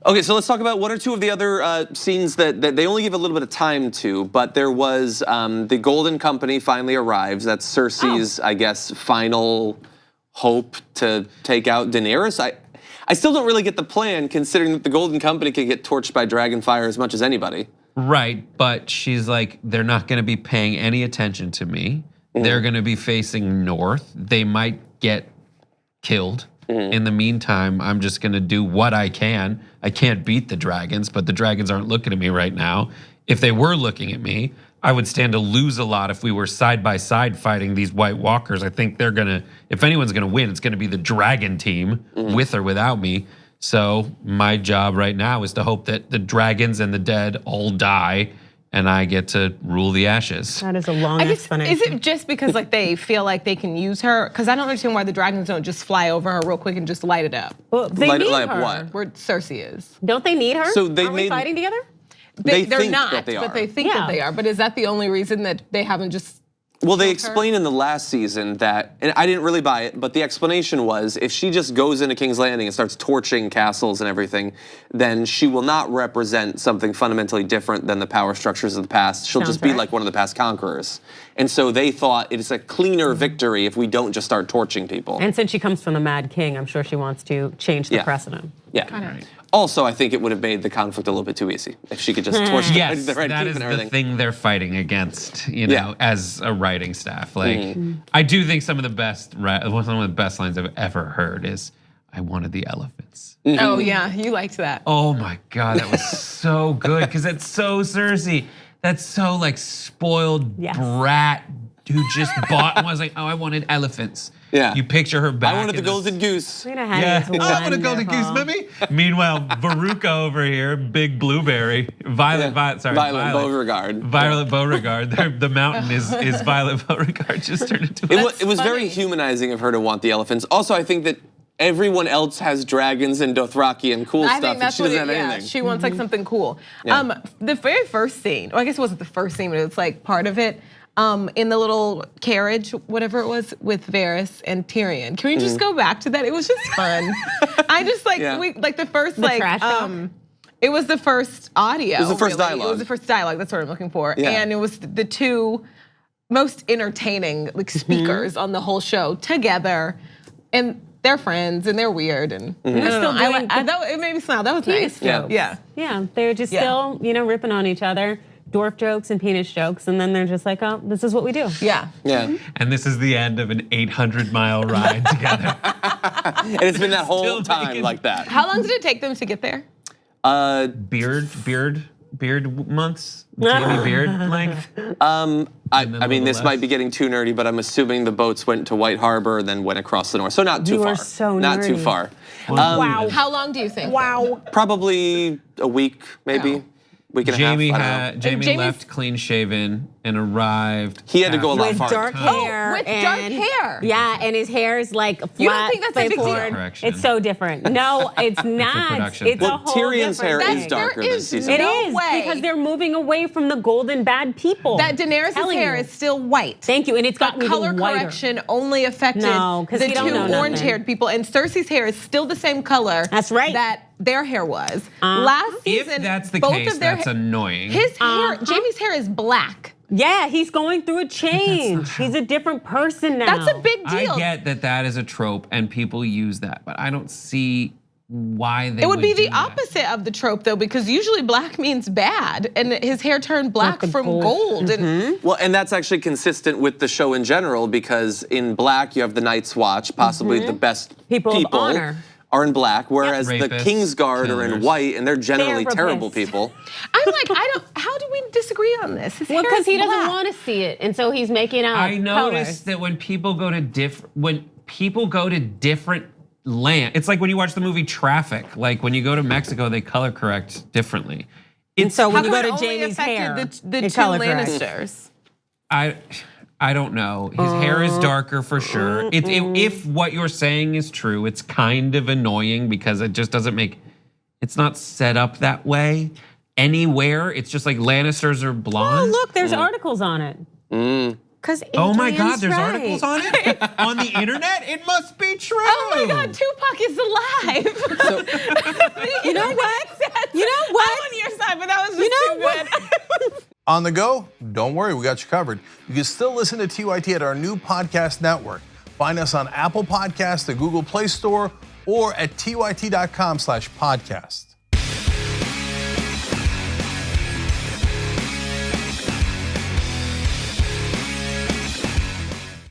Okay, so let's talk about one or two of the other scenes that they only give a little bit of time to, but there was the Golden Company finally arrives. That's Cersei's, I guess, final hope to take out Daenerys. I still don't really get the plan, considering that the Golden Company can get torched by dragonfire as much as anybody. Right, but she's like, they're not gonna be paying any attention to me. They're gonna be facing north. They might get killed. In the meantime, I'm just gonna do what I can. I can't beat the dragons, but the dragons aren't looking at me right now. If they were looking at me, I would stand to lose a lot if we were side by side fighting these White Walkers. I think they're gonna, if anyone's gonna win, it's gonna be the dragon team, with or without me. So my job right now is to hope that the dragons and the dead all die, and I get to rule the ashes. That is a long explanation. Is it just because like they feel like they can use her? Because I don't understand why the dragons don't just fly over her real quick and just light it up. Well, they Light need up her. what? Where Cersei is. Don't they need her? So they Aren't we fighting together? They They're think not, that they but are. they think that they are. But is that the only reason that they haven't just? Well, they her? explained in the last season that, and I didn't really buy it, but the explanation was if she just goes into King's Landing and starts torching castles and everything, then she will not represent something fundamentally different than the power structures of the past. She'll just be like one of the past conquerors. And so they thought it's a cleaner victory if we don't just start torching people. And since she comes from the Mad King, I'm sure she wants to change the precedent. Yeah. Also, I think it would have made the conflict a little bit too easy if she could just torch Yes, the Red that Keep is and the everything. thing they're fighting against, you know, as a writing staff. Like, I do think some of the best lines I've ever heard is, "I wanted the elephants." Oh yeah, you liked that. Oh my God, that was so good because that's so Cersei. That's so like spoiled brat who just bought and was like, "Oh, I wanted elephants." Yeah. You picture her back. I wanted the golden goose. Yeah, I want a golden goose, baby. Meanwhile, Veruca over here, big blueberry, Violet Beauregard. Violet Beauregard. The mountain is Violet Beauregard. Just turned into. It was very humanizing of her to want the elephants. Also, I think that everyone else has dragons and Dothraki and cool stuff, and she doesn't have anything. She wants like something cool. The very first scene, well, I guess it wasn't the first scene, but it's like part of it. In the little carriage, whatever it was, with Varys and Tyrion. Can we just go back to that? It was just fun. I just like the first it was the first audio. It was the first dialogue. It was the first dialogue. That's what I'm looking for. Yeah. And it was the two most entertaining like speakers on the whole show together, and they're friends and they're weird and they're still doing. It made me smile. That was nice. Yeah, they're just still ripping on each other. Dwarf jokes and penis jokes, and then they're just like, oh, this is what we do. Yeah. And this is the end of an 800-mile ride together. And it's been that whole time like that. How long did it take them to get there? Beard months? Jamie beard length? I mean, this might be getting too nerdy, but I'm assuming the boats went to White Harbor, then went across the north. So not too far. So not nerdy. too far. Wow. How long do you think? Wow. Probably a week, maybe. Week and a half. Jamie left clean shaven and arrived. He had to go a lot with farther. dark hair. With dark hair. Yeah, and his hair is like flat. You don't think that's a big deal? Correction. It's so different. No, it's not. It's a whole Tyrion's hair different is thing. darker this season. It No is way. because they're moving away from the golden bad people. That Daenerys' hair is still white. Thank you, and it's got color whiter. correction only affected No, 'cause the we don't two know nothing. orange-haired people, and Cersei's hair is still the same color. That's right. That their hair was last season. If that's the both case, of their that's annoying. His hair, Jamie's hair is black. Yeah, he's going through a change. He's a different person now. That's a big deal. I get that is a trope and people use that, but I don't see why they It would be do the that. opposite of the trope though, because usually black means bad, and his hair turned black the from gold. gold. And Well, and that's actually consistent with the show in general, because in black you have the Night's Watch, possibly the best People of honor. are in black, whereas the Rapists, Kingsguard are in killers. white, and they're generally Therapists. terrible people. I'm like, how do we disagree on this? His Well, hair because is he doesn't black. want to see it, and so he's making out I noticed colors. that when people go to different land, it's like when you watch the movie Traffic. Like when you go to Mexico, they color correct differently. And so How when you come go it to only Jamie's affected hair, the it two color corrects. Lannisters? I don't know. His hair is darker for sure. If what you're saying is true, it's kind of annoying because it just doesn't make. It's not set up that way anywhere. It's just like Lannisters are Oh, blonde. look, there's articles on it. Because Oh my God, there's articles on it on the internet. It must be true. Oh my God, Tupac is alive. You know what? You know what? I'm on your side, but that was just too good. On the go? Don't worry, we got you covered. You can still listen to TYT at our new podcast network. Find us on Apple Podcasts, the Google Play Store, or at tyt.com/podcast.